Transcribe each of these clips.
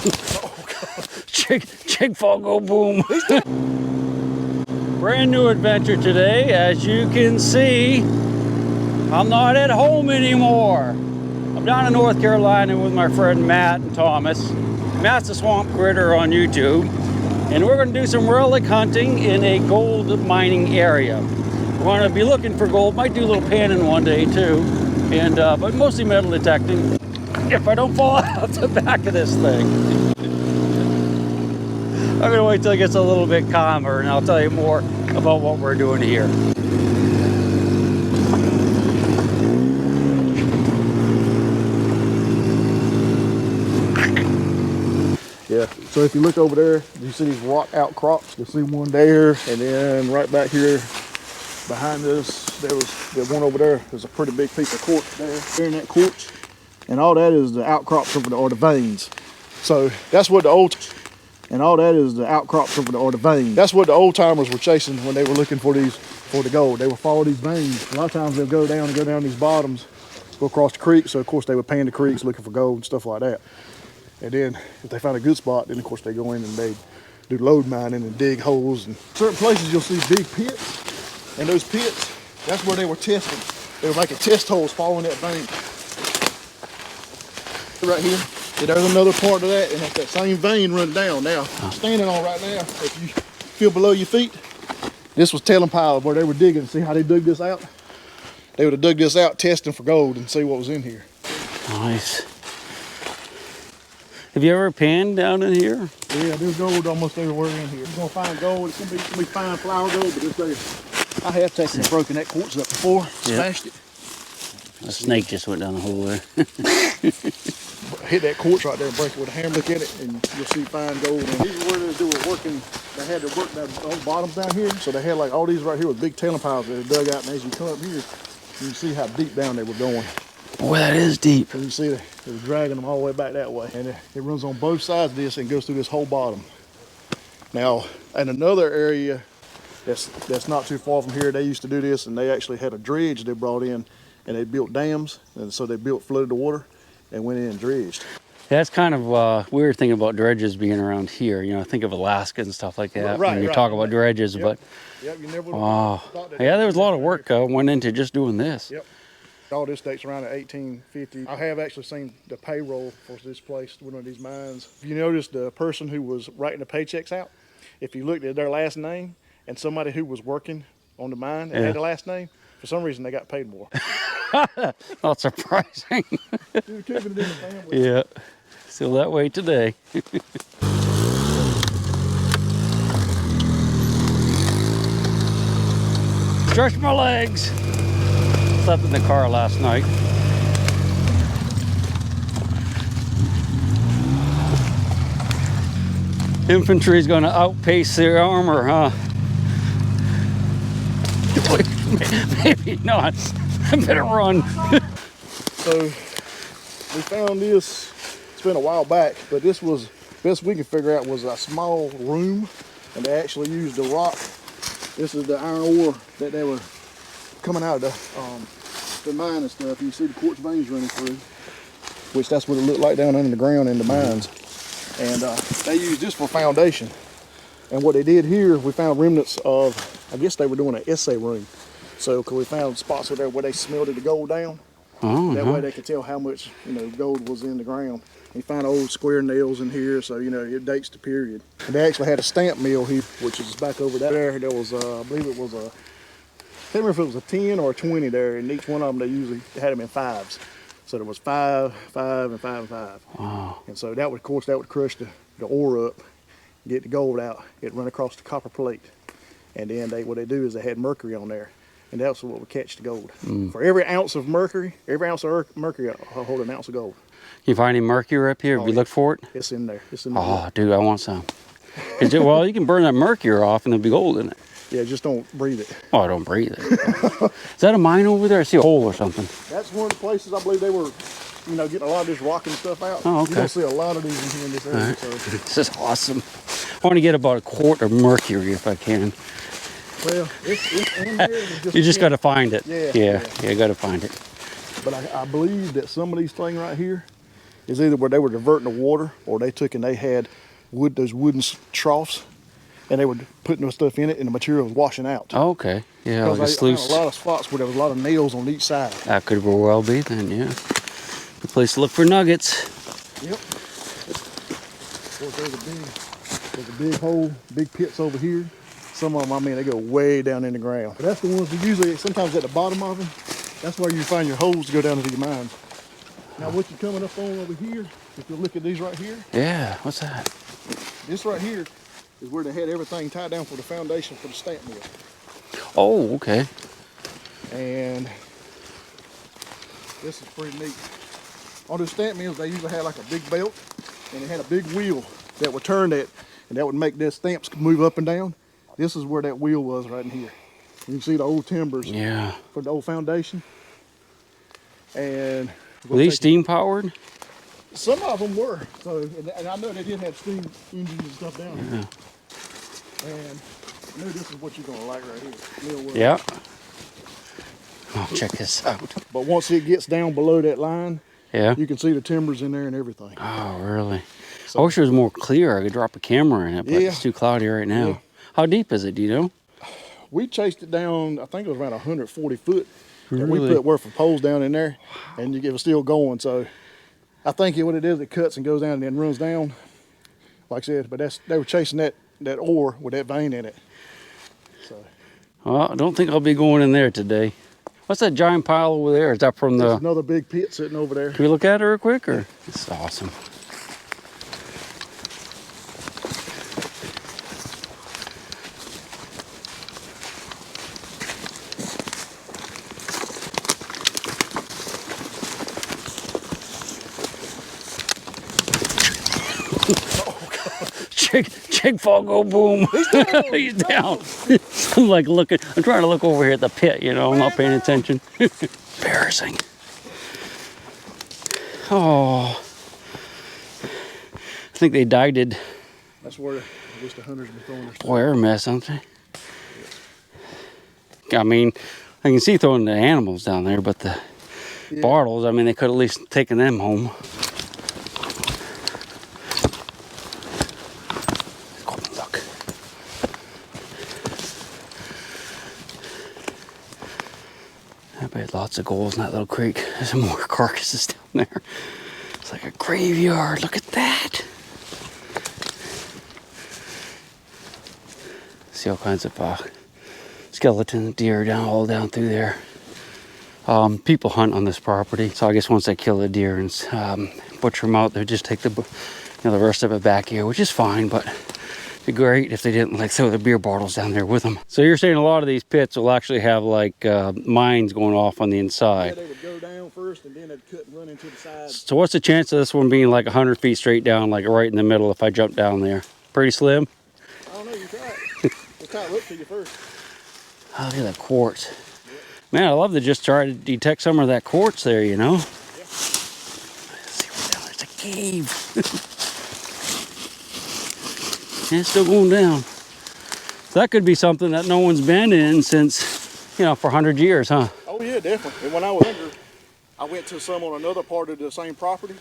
Oh, God. Chig fall go boom. Brand new adventure today. As you can see, I'm not at home anymore. I'm down in North Carolina with my friend Matt and Thomas. Matt's a swamp critter on YouTube. And we're going to do some relic hunting in a gold mining area. We're going to be looking for gold. Might do a little panning one day too. And but mostly metal detecting. If I don't fall out the back of this thing. I'm going to wait till it gets a little bit calmer and I'll tell you more about what we're doing here. Yeah, so if you look over there, you see these rock outcrops. You'll see one there, and then right back here behind us, there's one over there. There's a pretty big piece of quartz there in that quartz. And all that is the outcrops over there, or the veins. So that's what the old, and all that is the outcrops over there, or the veins. That's what the old timers were chasing when they were looking for the gold. They would follow these veins. A lot of times they'll go down these bottoms, go across the creek. So of course they would pan the creeks looking for gold and stuff like that. And then if they find a good spot, then of course they go in and they do load mining and dig holes. And certain places you'll see big pits, and those pits, that's where they were testing. They were making test holes following that vein. Right here, yeah, there's another part of that, and it's that same vein running down. Now, standing on right now, if you feel below your feet, this was telling pile where they were digging. See how they dug this out? They would have dug this out testing for gold and see what was in here. Nice. Have you ever panned down in here? Yeah, there's gold almost everywhere in here. You're gonna find gold. It's gonna be fine flour gold, but it's there. I have taken and broken that quartz up before, smashed it. A snake just went down the hole there. Hit that quartz right there and break it with a hammer. Look at it, and you'll see fine gold. And these are where they were working. They had to work those bottoms down here, so they had like all these right here with big tailing piles that they dug out. And as you come up here, you can see how deep down they were going. Boy, that is deep. And you see it was dragging them all the way back that way. And it runs on both sides of this and goes through this whole bottom. Now, in another area that's not too far from here, they used to do this, and they actually had a dredge they brought in, and they built dams, and so they flooded the water and went in and dredged. That's kind of weird thing about dredges being around here. You know, think of Alaska and stuff like that when you talk about dredges, but you never yeah, there was a lot of work went into just doing this. Yep. All this dates around 1850. I have actually seen the payroll for this place, one of these mines. If you notice the person who was writing the paychecks out, if you looked at their last name and somebody who was working on the mine and had the last name, for some reason they got paid more. Not surprising. Keeping it in the family. Yeah, still that way today. Stretch my legs. Slept in the car last night. Infantry's going to outpace the armor, huh? Maybe not. I better run. So we found this. It's been a while back, but this was best we could figure out was a small room, and they actually used the rock. This is the iron ore that they were coming out of the mine and stuff. You see the quartz veins running through, which that's what it looked like down under the ground in the mines. And they used this for foundation. And what they did here, we found remnants of, I guess they were doing an assay room. So, cause we found spots over there where they smelted the gold down. That way they could tell how much, gold was in the ground. You find old square nails in here, so it dates the period. And they actually had a stamp mill here, which is back over there. There was, I believe it was a, I can't remember if it was a 10 or a 20 there, and each one of them they usually had them in fives. So there was 5, 5, and 5 and 5. Wow. And so that would, of course, that would crush the ore up, get the gold out, it run across the copper plate, and then what they do is they had mercury on there, and that's what would catch the gold. For every ounce of mercury, mercury will hold an ounce of gold. Can you find any mercury up here? Have you looked for it? It's in there. It's in there. Oh, dude, I want some. Well, you can burn that mercury off and there'll be gold in it. Yeah, just don't breathe it. Oh, I don't breathe it. Is that a mine over there? I see a hole or something. That's one of the places I believe they were, getting a lot of this rock and stuff out. Oh, okay. You don't see a lot of these in here in this area. Right. So. This is awesome. I want to get about a quart of mercury if I can. Well, it's in here. You just got to find it. Yeah, you got to find it. But I believe that some of these things right here, is either where they were diverting the water, or they took and they had those wooden troughs, and they were putting the stuff in it, and the material was washing out. Oh, okay. Yeah, Because like a I found sluice. a lot of spots where there was a lot of nails on each side. That could very well be then, yeah. Good place to look for nuggets. Yep. Of course, there's a big hole, big pits over here. Some of them, I mean, they go way down in the ground. But that's the ones that usually, sometimes at the bottom of them, that's where you find your holes to go down into your mines. Now, what you're coming up on over here, if you look at these right here. Yeah, what's that? This right here is where they had everything tied down for the foundation for the stamp mill. Oh, okay. And this is pretty neat. On the stamp mills, they usually had like a big belt, and it had a big wheel that would turn that, and that would make the stamps move up and down. This is where that wheel was, right in here. You can see the old timbers for the old foundation. And were these steam powered? Some of them were. So, and I know they did have steam engines and stuff down here. And I know this is what you're gonna like right here. Yeah. Oh, check this out. But once it gets down below that line, yeah, you can see the timbers in there and everything. Oh, really? So, I wish it was more clear. I could drop a camera in it, but it's too cloudy right now. Yeah. How deep is it, do you know? We chased it down, I think it was around 140 foot. Really? And we put worth of poles down in there, and it was still going. So I think what it is, it cuts and goes down and then runs down. Like I said, but they were chasing that ore with that vein in it. So. Well, I don't think I'll be going in there today. What's that giant pile over there? Is that from the... There's another big pit sitting over there. Can we look at it real quick? Or? This is awesome. Chig fall go boom. He's down. I'm like looking, I'm trying to look over here at the pit, you know, I'm not paying attention. Embarrassing. Oh. I think they dyed it. That's where just the hunters been throwing their stuff. Boy, they're a mess, aren't they? I mean, I can see throwing the animals down there, but the bartles, I mean, they could at least taken them home. I bet lots of goals in that little creek. There's some more carcasses down there. It's like a graveyard. Look at that. See all kinds of skeleton deer all down through there. People hunt on this property, so I guess once they kill the deer and butcher them out, they just take the rest of it back here, which is fine. But it'd be great if they didn't like throw the beer bottles down there with them. So you're saying a lot of these pits will actually have like mines going off on the inside. Yeah, they would go down first and then they'd cut and run into the side. So what's the chance of this one being like 100 feet straight down, like right in the middle if I jump down there? Pretty slim? I don't know, you try it. We'll try to look to you first. Oh, look at that quartz. Yep. Man, I love to just try to detect some of that quartz there, you know? Yep. Let's see what's down there. It's a cave. And it's still going down. So that could be something that no one's been in since, for 100 years, huh? Oh yeah, definitely. And when I was younger, I went to some on another part of the same property.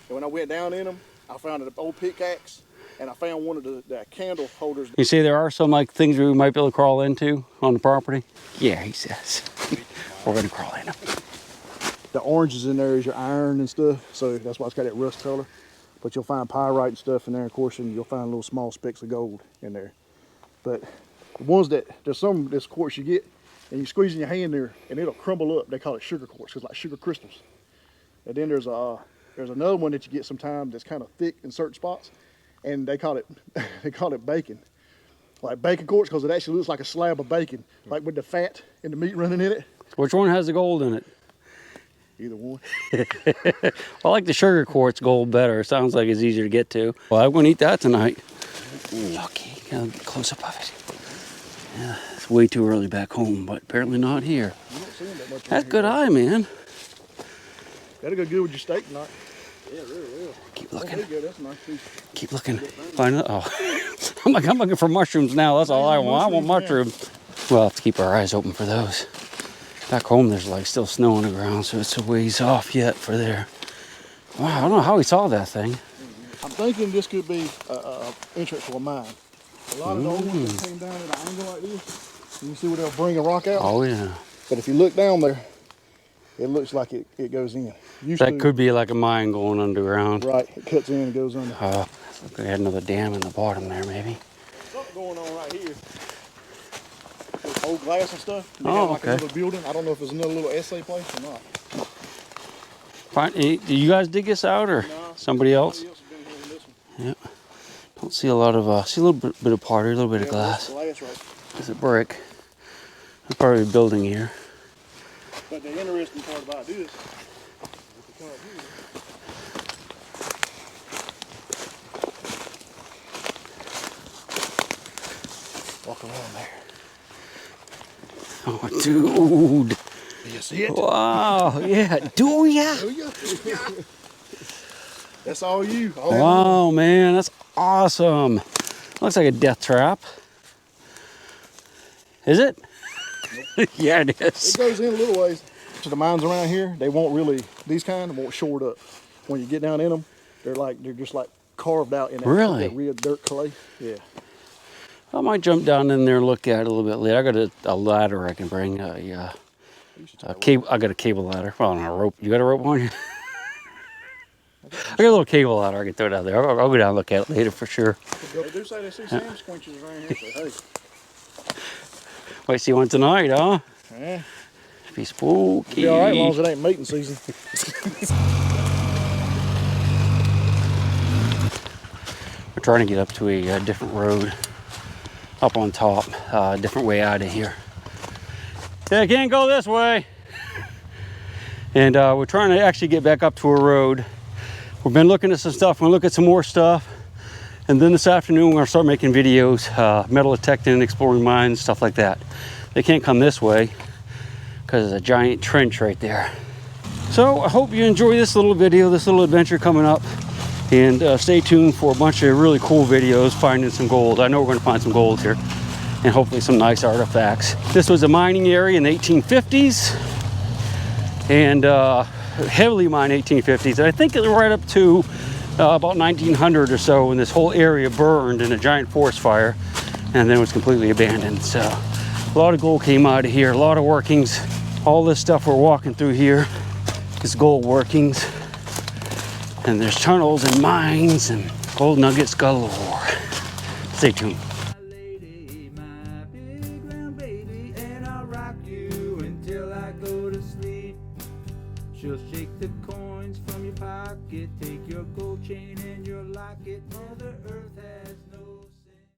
And when I went down in them, I found an old pickaxe, and I found one of the candle holders. You see there are some like things we might be able to crawl into on the property? Yeah, he says. We're gonna crawl in them. The oranges in there is your iron and stuff, so that's why it's got that rust color. But you'll find pyrite and stuff in there, of course, and you'll find little small specks of gold in there. But the ones there's some of this quartz you get, and you squeeze in your hand there, and it'll crumble up. They call it sugar quartz. It's like sugar crystals. And then there's another one that you get sometimes that's kind of thick in certain spots, and they call it bacon, like bacon quartz, because it actually looks like a slab of bacon, like with the fat and the meat running in it. Which one has the gold in it? Either one. I like the sugar quartz gold better. It sounds like it's easier to get to. Well, I'm going to eat that tonight. Lucky. Gotta get close up of it. Yeah, it's way too early back home, but apparently not here. That's good eye, man. That'll go good with your steak tonight. Yeah, really will. Keep looking. Good. That's a nice piece. Keep looking. Find it. Oh, I'm looking for mushrooms now. That's all I want. I want mushrooms. We'll have to keep our eyes open for those. Back home, there's like still snow on the ground, so it's a ways off yet for there. Wow, I don't know how he saw that thing. I'm thinking this could be an entrance to a mine. A lot of the old ones that came down at an angle like this, you see where they'll bring a rock out? Oh, yeah. But if you look down there, it looks like it goes in. That could be like a mine going underground. Right, it cuts in and goes under. Looks like they had another dam in the bottom there, maybe. Something going on right here. With old glass and stuff. They Oh, got like okay. a little building. I don't know if there's another little Assay place or not. Fine. Do you guys dig this out or somebody else? Somebody else has been here in this one. Yeah. Don't see a lot of, see a little bit of pottery, a little bit of glass. Glass right. There's a brick. There's probably a building here. But the interesting part about this, if you come up here, walk around there. Oh, dude. Do you see it? Wow. Yeah. Do ya? Oh, yeah. That's all you. All Wow, man. That's awesome. Looks like a death trap. Is it? Nope. Yeah, it is. It goes in a little ways. So the mines around here, they won't really, these kind won't short up. When you get down in them, they're just like carved out in that, Really? that real dirt clay. Yeah. I might jump down in there and look at it a little bit later. I got a ladder I can bring. A cable. I got a cable ladder. Well, not a rope. You got a rope on you? I got a little cable ladder. I can throw it out there. I'll go down and look at it later for sure. They do say they see sand squinches around here. So, hey. Wait, see one tonight, huh? Yeah. Be spooky. Be all right as long as it ain't mating season. We're trying to get up to a different road up on top, different way out of here. Yeah, can't go this way. And we're trying to actually get back up to a road. We've been looking at some stuff. We're gonna look at some more stuff. And then this afternoon, we're gonna start making videos, metal detecting, exploring mines, stuff like that. They can't come this way because there's a giant trench right there. So I hope you enjoy this little video, this little adventure coming up. And stay tuned for a bunch of really cool videos finding some gold. I know we're going to find some gold here and hopefully some nice artifacts. This was a mining area in the 1850s and heavily mined 1850s. And I think it was right up to about 1900 or so when this whole area burned in a giant forest fire and then it was completely abandoned. So a lot of gold came out of here, a lot of workings. All this stuff we're walking through here is gold workings. And there's tunnels and mines and gold nuggets galore. Stay tuned. My big round baby, and I'll rock you until I go to sleep. She'll shake the coins from your pocket, take your gold chain and your locket.